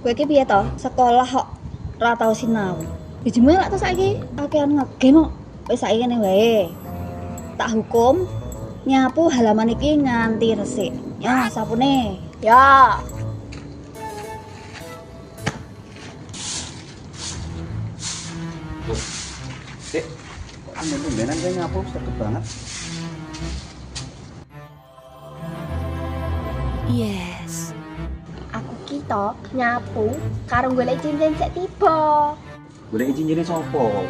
Kowe iki piye to? Sekolah kok ora tau sinau. Bijimu lak to saiki akean ngegame kok. Wis saiki ngene wae. Tak hukum nyapu halaman iki nganti resik. Ya, sapune. Ya. Dek, tumben-tumbenan kayak nyapu, serget banget. Yes. Aku kita nyapu karo golek cincin sik tiba. Golek cincinnya sopo?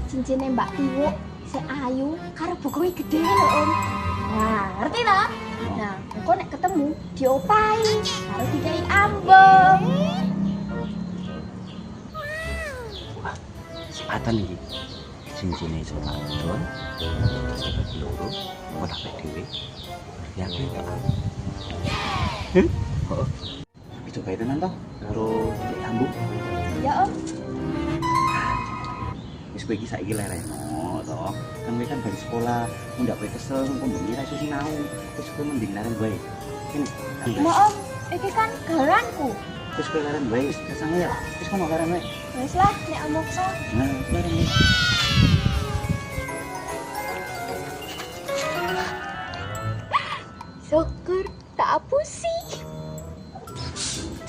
Cincinnya Mbak Tiwo sik ayu karo bokoke gede lho, Om. Nah, ngerti ta? Nah, engko nek ketemu diopahi karo dikai ambek. Wah, sepatan iki. Cincinnya sepatun. Loro, kok tak dhewe. Ya aku tak. Oh. Coba itu nanti karo ambung. Ya, Om. Wis kowe iki saiki lereno to. Kan kowe kan bali sekolah, ndak kowe kesel kok bengi ra iso sinau. Wis kowe mending leren wae. Kene. Mau Om, iki kan garanku. Wis kowe leren wae, wis kesang ya. Wis kono leren wae. Wis lah, nek Om maksa. Nah, leren wae. Syukur tak pusi.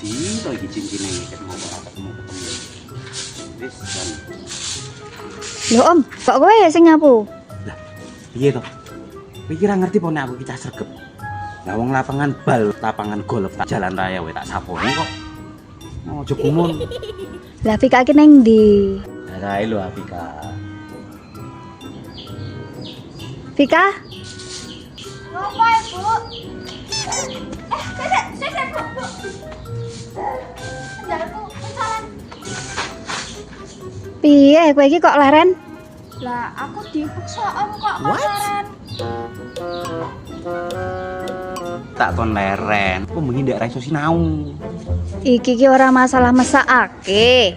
Di lagi cincinnya ketemu ketemu. Wis kan. Lho Om, kok kowe sing nyapu? Lah, piye to? Kowe kira ngerti po nek aku kita sregep. Lah wong lapangan bal, lapangan golf tak jalan raya wae tak sapone kok. Ojo gumun. Lah Vika iki nang ndi? Lah lho Afika. Vika? Ngopo ya, Bu? Sik, Bu. Sendalku, salah. Piye kowe iki kok leren? Lah, aku dipaksa Om kok pacaran. Tak kon leren. Kok bengi ndak ra iso sinau. Iki ki ora masalah mesakake.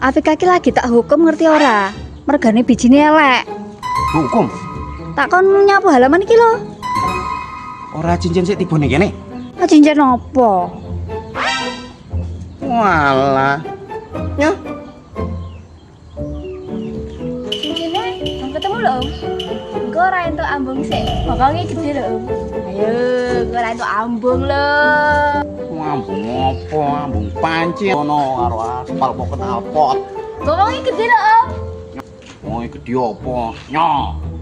Afika ki lagi tak hukum ngerti ora? Mergane bijine elek. Hukum. Tak kon nyapu halaman iki lho. Ora cincin sik tibone kene. Ah cincin opo? Walah. Ya. Cincinnya belum ketemu loh, Om. Engko ora entuk ambung sik. Bokonge gede lho, Om. Ayo, engko ora entuk ambung lho. Ambung opo? Ambung panci ono karo aspal kok kenalpot. Bokonge gede lho, Om. Oh, iki gede opo? Nyok.